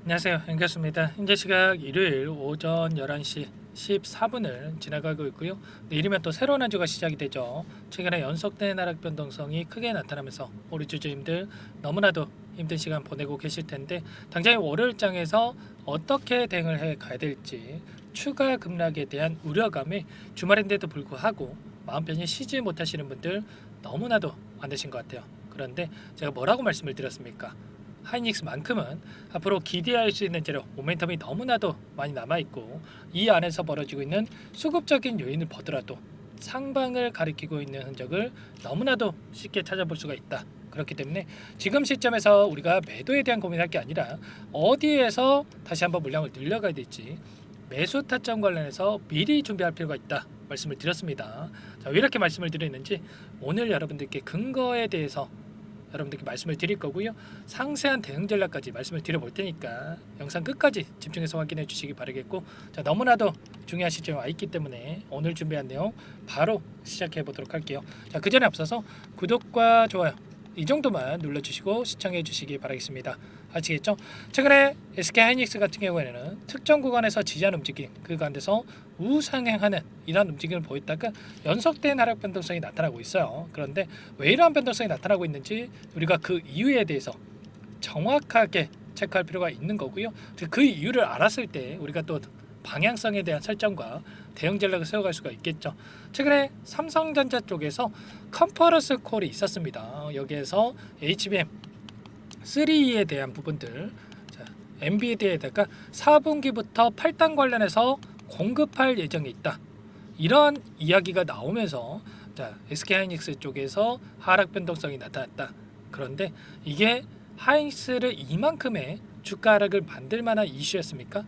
안녕하세요. 반갑습니다. 현재 시각 일요일 오전 11시 14분을 지나가고 있고요. 내일이면 또 새로운 한 주가 시작이 되죠. 최근에 연속된 하락 변동성이 크게 나타나면서 우리 주주님들 너무나도 힘든 시간 보내고 계실 텐데 당장 월요일장에서 어떻게 대응을 해 가야 될지 추가 급락에 대한 우려감에 주말인데도 불구하고 마음 편히 쉬지 못하시는 분들 너무나도 많으신 것 같아요. 그런데 제가 뭐라고 말씀을 드렸습니까? 하이닉스만큼은 앞으로 기대할 수 있는 재료 모멘텀이 너무나도 많이 남아있고 이 안에서 벌어지고 있는 수급적인 요인을 보더라도 상방을 가리키고 있는 흔적을 너무나도 쉽게 찾아볼 수가 있다. 그렇기 때문에 지금 시점에서 우리가 매도에 대한 고민할 게 아니라 어디에서 다시 한번 물량을 늘려가야 될지 매수 타점 관련해서 미리 준비할 필요가 있다 말씀을 드렸습니다. 자, 왜 이렇게 말씀을 드리는지 오늘 여러분들께 근거에 대해서 여러분들께 말씀을 드릴 거고요. 상세한 대응 전략까지 말씀을 드려볼 테니까 영상 끝까지 집중해서 확인해 주시기 바라겠고, 자, 너무나도 중요한 시점에 와 있기 때문에 오늘 준비한 내용 바로 시작해 보도록 할게요. 자, 그 전에 앞서서 구독과 좋아요 이 정도만 눌러주시고 시청해 주시기 바라겠습니다. 아시겠죠? 최근에 SK하이닉스 같은 경우에는 특정 구간에서 지지하는 움직임, 그 가운데서 우상향하는 이런 움직임을 보였다가 연속된 하락 변동성이 나타나고 있어요. 그런데 왜 이러한 변동성이 나타나고 있는지 우리가 그 이유에 대해서 정확하게 체크할 필요가 있는 거고요. 그 이유를 알았을 때 우리가 또 방향성에 대한 설정과 대응 전략을 세워갈 수가 있겠죠. 최근에 삼성전자 쪽에서 컨퍼런스 콜이 있었습니다. 여기에서 HBM 3에 대한 부분들, 자, 엔비디아에다가 4분기부터 8단 관련해서 공급할 예정이 있다. 이런 이야기가 나오면서 자, SK하이닉스 쪽에서 하락 변동성이 나타났다. 그런데 이게 하이닉스를 이만큼의 주가 하락을 만들 만한 이슈였습니까?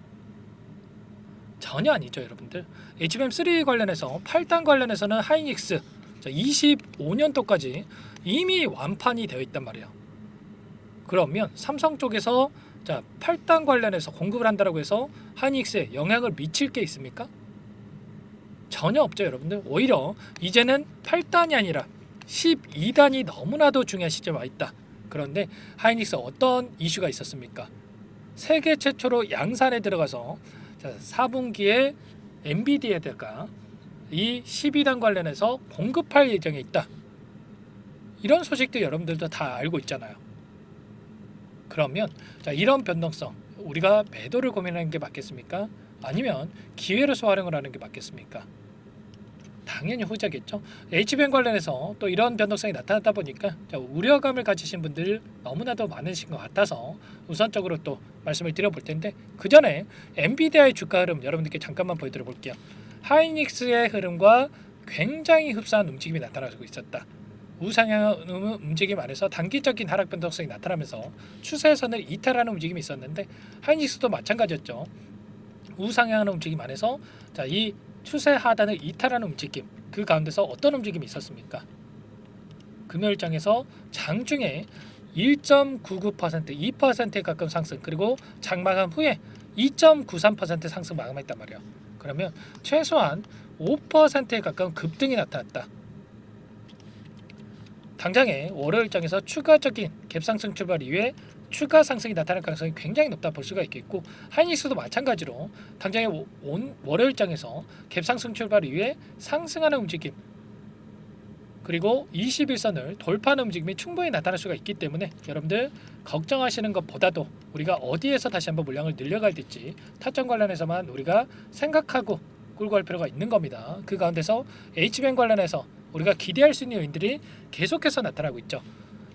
전혀 아니죠, 여러분들. HBM3 관련해서 8단 관련해서는 하이닉스 25년도까지 이미 완판이 되어 있단 말이에요. 그러면 삼성 쪽에서 자, 8단 관련해서 공급을 한다고 해서 하이닉스에 영향을 미칠 게 있습니까? 전혀 없죠, 여러분들. 오히려 이제는 8단이 아니라 12단이 너무나도 중요한 시점에 와 있다. 그런데 하이닉스 어떤 이슈가 있었습니까? 세계 최초로 양산에 들어가서 4분기에 엔비디아에다가 이 12단 관련해서 공급할 예정에 있다. 이런 소식도 여러분들도 다 알고 있잖아요. 그러면 자, 이런 변동성 우리가 매도를 고민하는 게 맞겠습니까? 아니면 기회로서 활용을 하는 게 맞겠습니까? 당연히 후자겠죠. HBM 관련해서 또 이런 변동성이 나타났다 보니까 자, 우려감을 가지신 분들 너무나도 많으신 것 같아서 우선적으로 또 말씀을 드려볼 텐데 그 전에 엔비디아의 주가 흐름 여러분들께 잠깐만 보여드려 볼게요. 하이닉스의 흐름과 굉장히 흡사한 움직임이 나타나고 있었다. 우상향 움직임 안에서 단기적인 하락 변동성이 나타나면서 추세선을 이탈하는 움직임이 있었는데 하이닉스도 마찬가지였죠. 우상향하는 움직임 안에서 자, 이 추세 하단을 이탈하는 움직임, 그 가운데서 어떤 움직임이 있었습니까? 금요일장에서 장중에 1.99%, 2%에 가까운 상승, 그리고 장마감 후에 2.93% 상승 마감했단 말이에요. 그러면 최소한 5%에 가까운 급등이 나타났다. 당장에 월요일장에서 추가적인 갭상승 출발 이후에 추가 상승이 나타날 가능성이 굉장히 높다 볼 수가 있겠고 하이닉스도 마찬가지로 당장에 월요일장에서 갭상승 출발 이후에 상승하는 움직임 그리고 21선을 돌파하는 움직임이 충분히 나타날 수가 있기 때문에 여러분들 걱정하시는 것보다도 우리가 어디에서 다시 한번 물량을 늘려가야 될지 타점 관련해서만 우리가 생각하고 끌고 갈 필요가 있는 겁니다. 그 가운데서 HBM 관련해서 우리가 기대할 수 있는 요인들이 계속해서 나타나고 있죠.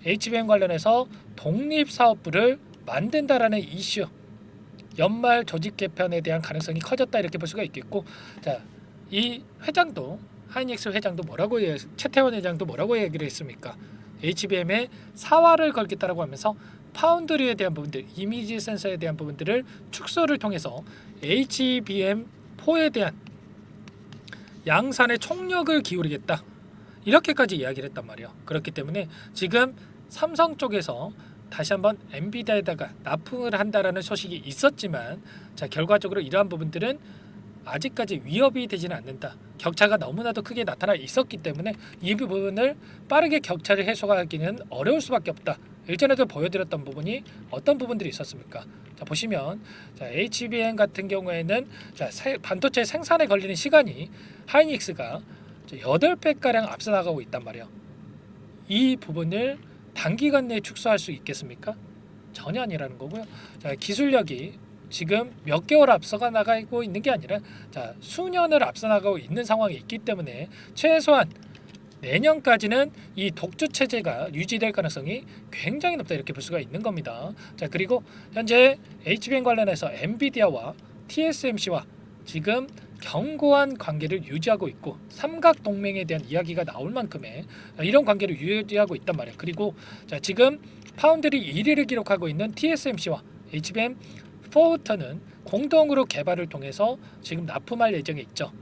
HBM 관련해서 독립사업부를 만든다라는 이슈, 연말 조직 개편에 대한 가능성이 커졌다 이렇게 볼 수가 있겠고, 자, 이 회장도 하이닉스 회장도 최태원 회장도 뭐라고 얘기를 했습니까? HBM에 사활을 걸겠다라고 하면서 파운드리에 대한 부분들, 이미지 센서에 대한 부분들을 축소를 통해서 HBM4에 대한 양산의 총력을 기울이겠다. 이렇게까지 이야기를 했단 말이에요. 그렇기 때문에 지금 삼성 쪽에서 다시 한번 엔비디아에다가 납품을 한다라는 소식이 있었지만 자, 결과적으로 이러한 부분들은 아직까지 위협이 되지는 않는다. 격차가 너무나도 크게 나타나 있었기 때문에 이 부분을 빠르게 격차를 해소하기는 어려울 수밖에 없다. 일전에도 보여드렸던 부분이 어떤 부분들이 있었습니까? 자, 보시면 자, HBM 같은 경우에는 자, 반도체 생산에 걸리는 시간이 하이닉스가 8배가량 앞서 나가고 있단 말이에요. 이 부분을 단기간 내에 축소할 수 있겠습니까? 전혀 아니라는 거고요. 자, 기술력이 지금 몇 개월 앞서가 나가고 있는 게 아니라 자, 수년을 앞서 나가고 있는 상황이 있기 때문에 최소한 내년까지는 이 독주 체제가 유지될 가능성이 굉장히 높다 이렇게 볼 수가 있는 겁니다. 자, 그리고 현재 HBM 관련해서 엔비디아와 TSMC와 지금 견고한 관계를 유지하고 있고 삼각 동맹에 대한 이야기가 나올 만큼의 이런 관계를 유지하고 있단 말이에요. 그리고 자, 지금 파운드리 1위를 기록하고 있는 TSMC와 HBM 포우터는 공동으로 개발을 통해서 지금 납품할 예정에 있죠.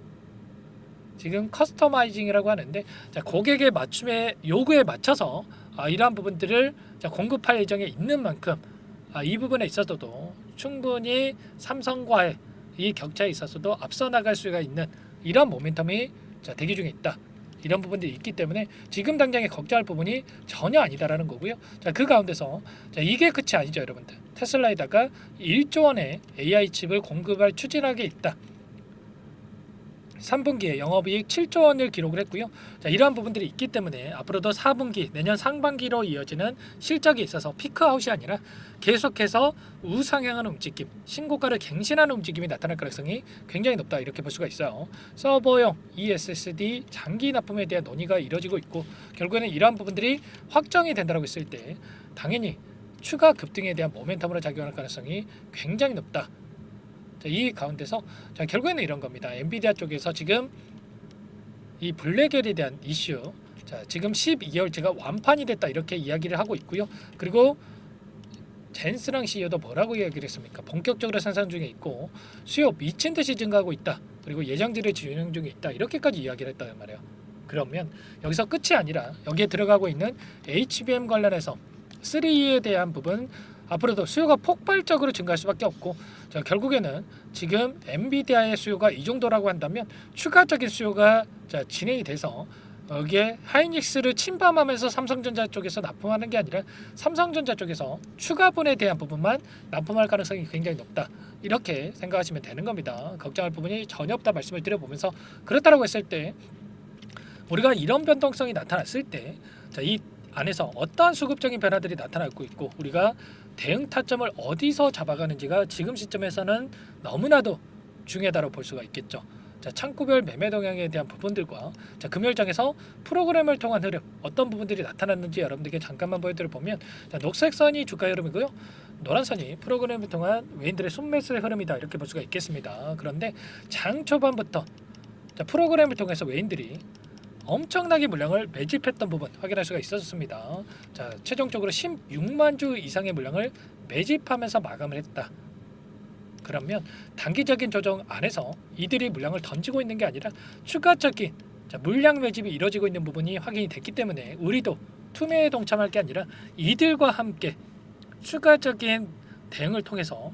지금 커스터마이징이라고 하는데 자, 고객의 맞춤의 요구에 맞춰서 이러한 부분들을 자, 공급할 예정에 있는 만큼 이 부분에 있어서도 충분히 삼성과의 이 격차에 있어서도 앞서 나갈 수가 있는 이런 모멘텀이 자, 대기 중에 있다. 이런 부분들이 있기 때문에 지금 당장에 걱정할 부분이 전혀 아니다라는 거고요. 자, 그 가운데서 자, 이게 끝이 아니죠, 여러분들. 테슬라에다가 1조 원의 AI 칩을 공급할 추진하게 있다. 3분기에 영업이익 7조 원을 기록을 했고요. 자, 이러한 부분들이 있기 때문에 앞으로도 4분기, 내년 상반기로 이어지는 실적이 있어서 피크아웃이 아니라 계속해서 우상향하는 움직임, 신고가를 갱신하는 움직임이 나타날 가능성이 굉장히 높다 이렇게 볼 수가 있어요. 서버용 ESSD 장기 납품에 대한 논의가 이뤄지고 있고 결국에는 이러한 부분들이 확정이 된다고 했을 때 당연히 추가 급등에 대한 모멘텀으로 작용할 가능성이 굉장히 높다. 자, 이 가운데서 자, 결국에는 이런 겁니다. 엔비디아 쪽에서 지금 이 블랙엘에 대한 이슈, 자, 지금 12개월째가 완판이 됐다 이렇게 이야기를 하고 있고요. 그리고 젠스랑 CEO도 뭐라고 이야기를 했습니까? 본격적으로 생산 중에 있고 수요 미친 듯이 증가하고 있다. 그리고 예정들을 진행 중에 있다. 이렇게까지 이야기를 했단 말이에요. 그러면 여기서 끝이 아니라 여기에 들어가고 있는 HBM 관련해서 3E에 대한 부분 앞으로도 수요가 폭발적으로 증가할 수밖에 없고 자, 결국에는 지금 엔비디아의 수요가 이 정도라고 한다면 추가적인 수요가 자, 진행이 돼서 여기에 하이닉스를 침범하면서 삼성전자 쪽에서 납품하는 게 아니라 삼성전자 쪽에서 추가분에 대한 부분만 납품할 가능성이 굉장히 높다. 이렇게 생각하시면 되는 겁니다. 걱정할 부분이 전혀 없다 말씀을 드려보면서 그렇다고 했을 때 우리가 이런 변동성이 나타났을 때 자, 이 안에서 어떠한 수급적인 변화들이 나타나고 있고 우리가 대응 타점을 어디서 잡아가는지가 지금 시점에서는 너무나도 중요하다고 볼 수가 있겠죠. 자, 창구별 매매 동향에 대한 부분들과 자, 금요일장에서 프로그램을 통한 흐름 어떤 부분들이 나타났는지 여러분들께 잠깐만 보여드려 보면 자, 녹색 선이 주가 흐름이고요. 노란 선이 프로그램을 통한 외인들의 순매수의 흐름이다 이렇게 볼 수가 있겠습니다. 그런데 장 초반부터 자, 프로그램을 통해서 외인들이 엄청나게 물량을 매집했던 부분 확인할 수가 있었습니다. 자, 최종적으로 16만 주 이상의 물량을 매집하면서 마감을 했다. 그러면 단기적인 조정 안에서 이들이 물량을 던지고 있는 게 아니라 추가적인 자, 물량 매집이 이루어지고 있는 부분이 확인이 됐기 때문에 우리도 투매에 동참할 게 아니라 이들과 함께 추가적인 대응을 통해서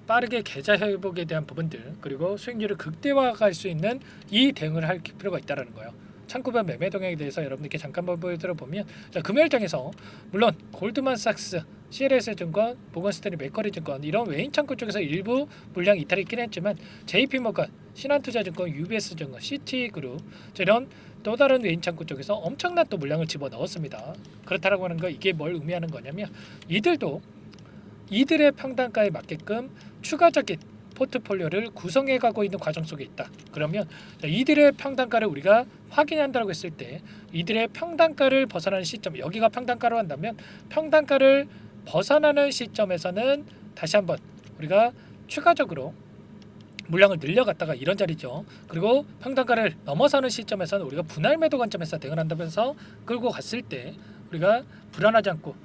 빠르게 계좌 회복에 대한 부분들 그리고 수익률을 극대화할 수 있는 이 대응을 할 필요가 있다는 거예요. 창구별 매매 동향에 대해서 여러분들께 잠깐만 보여드려보면 자, 금요일장에서 물론 골드만삭스, CLS증권, 모건스탠리 맥커리 증권 이런 외인 창구 쪽에서 일부 물량 이탈이 있긴 했지만 JP모건, 신한투자증권, UBS증권, 시티그룹 이런 또 다른 외인 창구 쪽에서 엄청난 또 물량을 집어넣었습니다. 그렇다라고 하는 거 이게 뭘 의미하는 거냐면 이들도 이들의 평단가에 맞게끔 추가적인 포트폴리오를 구성해 가고 있는 과정 속에 있다. 그러면 이들의 평단가를 우리가 확인한다고 했을 때 이들의 평단가를 벗어나는 시점 여기가 평단가로 한다면 평단가를 벗어나는 시점에서는 다시 한번 우리가 추가적으로 물량을 늘려갔다가 이런 자리죠. 그리고 평단가를 넘어서는 시점에서는 우리가 분할 매도 관점에서 대응한다면서 끌고 갔을 때 우리가 불안하지 않고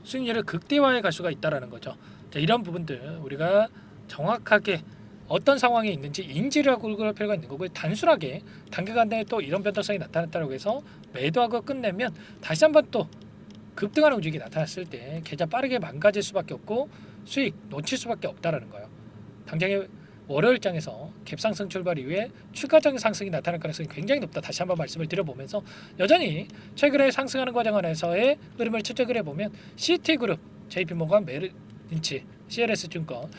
수익률을 극대화해 갈 수가 있다라는 거죠. 자, 이런 부분들 우리가 정확하게 어떤 상황에 있는지 인지를 하고 갈 필요가 있는 거고요. 단순하게 단기간 내에 또 이런 변동성이 나타났다고 해서 매도하고 끝내면 다시 한번 또 급등하는 움직임이 나타났을 때 계좌 빠르게 망가질 수밖에 없고 수익 놓칠 수밖에 없다라는 거예요. 당장에 월요일장에서 갭상승 출발 이후에 추가적인 상승이 나타날 가능성이 굉장히 높다. 다시 한번 말씀을 드려보면서 여전히 최근에 상승하는 과정 안에서의 흐름을 추적을 해보면 시티그룹, JP모건, 메르린치, CLS증권,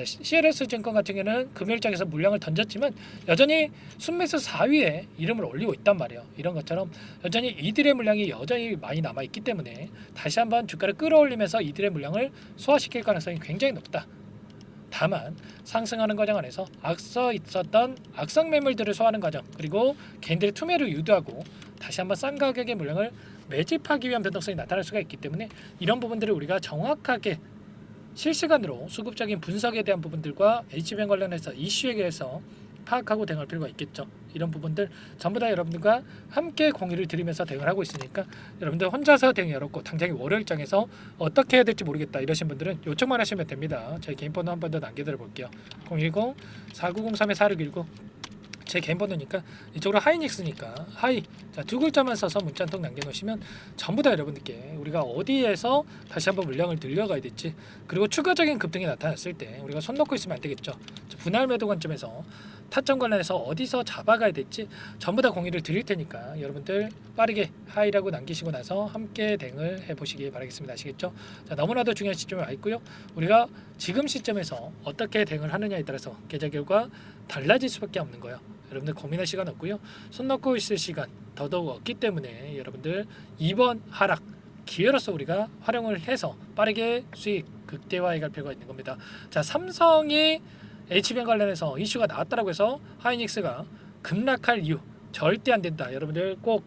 CLS증권 같은 경우는 금요일장에서 물량을 던졌지만 여전히 순매수 4위에 이름을 올리고 있단 말이에요. 이런 것처럼 여전히 이들의 물량이 여전히 많이 남아있기 때문에 다시 한번 주가를 끌어올리면서 이들의 물량을 소화시킬 가능성이 굉장히 높다. 다만 상승하는 과정 안에서 앞서 있었던 악성 매물들을 소화하는 과정, 그리고 개인들의 투매를 유도하고 다시 한번 싼 가격의 물량을 매집하기 위한 변동성이 나타날 수가 있기 때문에 이런 부분들을 우리가 정확하게 실시간으로 수급적인 분석에 대한 부분들과 HBM 관련해서 이슈에 대해서 파악하고 대응할 필요가 있겠죠. 이런 부분들 전부 다 여러분들과 함께 공유를 드리면서 대응을 하고 있으니까 여러분들 혼자서 대응이 어렵고 당장에 월요일장에서 어떻게 해야 될지 모르겠다 이러신 분들은 요청만 하시면 됩니다. 제 개인 번호 한 번 더 남겨드려 볼게요. 010-4903-4619 제 개인 번호니까 이쪽으로 하이닉스니까 하이 자, 두 글자만 써서 문자 한 통 남겨놓으시면 전부 다 여러분들께 우리가 어디에서 다시 한번 물량을 늘려가야 될지, 그리고 추가적인 급등이 나타났을 때 우리가 손 놓고 있으면 안 되겠죠. 분할 매도 관점에서 타점 관련해서 어디서 잡아가야 될지 전부 다 공유를 드릴 테니까 여러분들 빠르게 하이라고 남기시고 나서 함께 대응을 해보시기 바라겠습니다. 아시겠죠? 자, 너무나도 중요한 시점에 와 있고요. 우리가 지금 시점에서 어떻게 대응을 하느냐에 따라서 계좌 결과 달라질 수밖에 없는 거예요. 여러분들 고민할 시간 없고요. 손 놓고 있을 시간 더더욱 없기 때문에 여러분들 이번 하락 기회로서 우리가 활용을 해서 빠르게 수익 극대화해 갈 필요가 있는 겁니다. 자, 삼성이 HBM 관련해서 이슈가 나왔다고 해서 하이닉스가 급락할 이유 절대 안 된다. 여러분들 꼭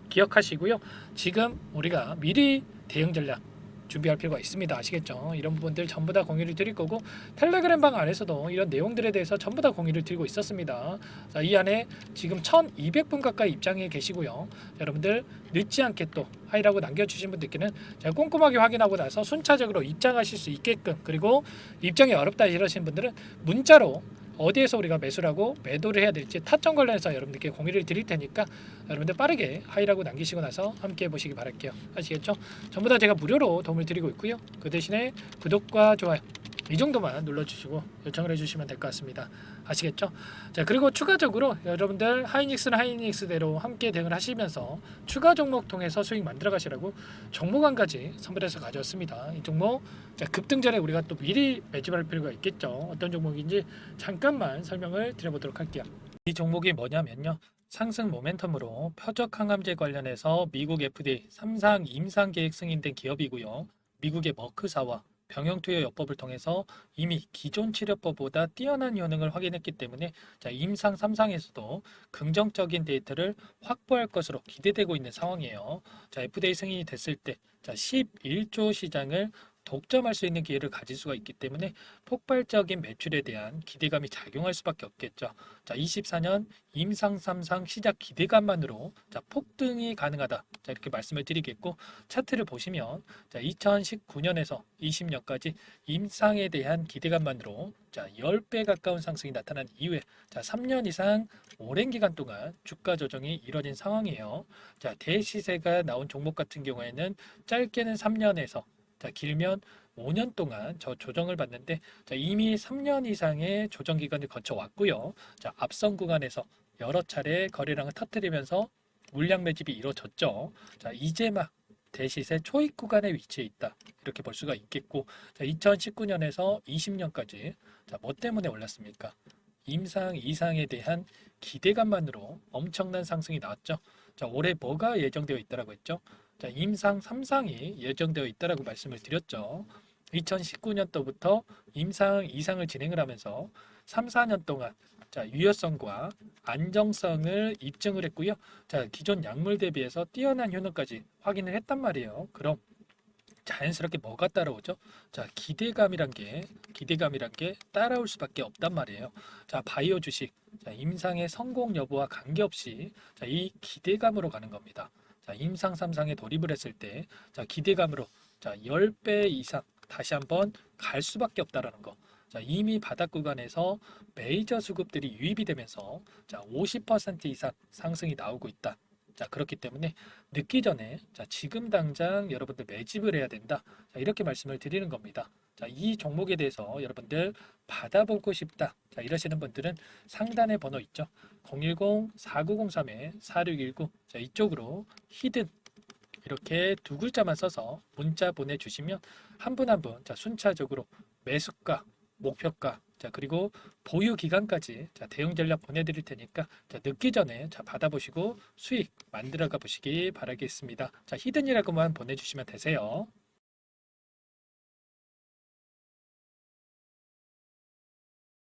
기억하시고요. 지금 우리가 미리 대응 전략 준비할 필요가 있습니다. 아시겠죠? 이런 부분들 전부 다 공유를 드릴 거고 텔레그램 방 안에서도 이런 내용들에 대해서 전부 다 공유를 드리고 있었습니다. 자, 이 안에 지금 1200분 가까이 입장해 계시고요. 여러분들 늦지 않게 또 하이라고 남겨주신 분들께는 제가 꼼꼼하게 확인하고 나서 순차적으로 입장하실 수 있게끔, 그리고 입장이 어렵다 이러신 분들은 문자로 어디에서 우리가 매수를 하고 매도를 해야 될지 타점 관련해서 여러분들께 공유를 드릴 테니까 여러분들 빠르게 하이라고 남기시고 나서 함께 해보시기 바랄게요. 아시겠죠? 전부 다 제가 무료로 도움을 드리고 있고요. 그 대신에 구독과 좋아요 이 정도만 눌러주시고 요청을 해주시면 될 것 같습니다. 아시겠죠? 자, 그리고 추가적으로 여러분들 하이닉스는 하이닉스대로 함께 대응을 하시면서 추가 종목 통해서 수익 만들어 가시라고 종목 한 가지 선별해서 가져왔습니다. 이 종목 자, 급등 전에 우리가 또 미리 매집할 필요가 있겠죠. 어떤 종목인지 잠깐만 설명을 드려보도록 할게요. 이 종목이 뭐냐면요, 상승 모멘텀으로 표적 항암제 관련해서 미국 FDA 3상 임상 계획 승인된 기업이고요. 미국의 머크사와 병용투여 요법을 통해서 이미 기존 치료법보다 뛰어난 효능을 확인했기 때문에 자, 임상 3상에서도 긍정적인 데이터를 확보할 것으로 기대되고 있는 상황이에요. 자, FDA 승인이 됐을 때 자, 11조 시장을 독점할 수 있는 기회를 가질 수가 있기 때문에 폭발적인 매출에 대한 기대감이 작용할 수밖에 없겠죠. 자, 24년 임상 3상 시작 기대감만으로 자, 폭등이 가능하다. 자, 이렇게 말씀을 드리겠고, 차트를 보시면 자, 2019년에서 20년까지 임상에 대한 기대감만으로 자, 10배 가까운 상승이 나타난 이후에 자, 3년 이상 오랜 기간 동안 주가 조정이 이뤄진 상황이에요. 자, 대시세가 나온 종목 같은 경우에는 짧게는 3년에서 자, 길면 5년 동안 저 조정을 받는데 자, 이미 3년 이상의 조정 기간을 거쳐 왔고요. 자, 앞선 구간에서 여러 차례 거래량을 터뜨리면서 물량 매집이 이루어졌죠. 자, 이제 막 대시세 초입 구간에 위치해 있다. 이렇게 볼 수가 있겠고, 자, 2019년에서 20년까지 자, 뭐 때문에 올랐습니까? 임상 이상에 대한 기대감만으로 엄청난 상승이 나왔죠. 자, 올해 뭐가 예정되어 있다라고 했죠? 자, 임상 3상이 예정되어 있다라고 말씀을 드렸죠. 2019년도부터 임상 2상을 진행을 하면서 3, 4년 동안 자, 유효성과 안정성을 입증을 했고요. 자, 기존 약물 대비해서 뛰어난 효능까지 확인을 했단 말이에요. 그럼 자연스럽게 뭐가 따라오죠? 자, 기대감이란 게 따라올 수밖에 없단 말이에요. 자, 바이오 주식, 자, 임상의 성공 여부와 관계없이 자, 이 기대감으로 가는 겁니다. 자, 임상 3상에 돌입을 했을 때 자, 기대감으로 자, 10배 이상 다시 한번 갈 수밖에 없다라는 거. 자, 이미 바닥 구간에서 메이저 수급들이 유입이 되면서 자, 50% 이상 상승이 나오고 있다. 자, 그렇기 때문에 늦기 전에 자, 지금 당장 여러분들 매집을 해야 된다. 자, 이렇게 말씀을 드리는 겁니다. 자, 이 종목에 대해서 여러분들 받아보고 싶다. 자, 이러시는 분들은 상단에 번호 있죠. 010-4903-4619. 자, 이쪽으로 히든 이렇게 두 글자만 써서 문자 보내주시면 한 분 한 분 자, 순차적으로 매수가, 목표가, 자, 그리고 보유 기간까지 자, 대응 전략 보내드릴 테니까 자, 늦기 전에 자, 받아보시고 수익 만들어가 보시기 바라겠습니다. 자, 히든이라고만 보내주시면 되세요.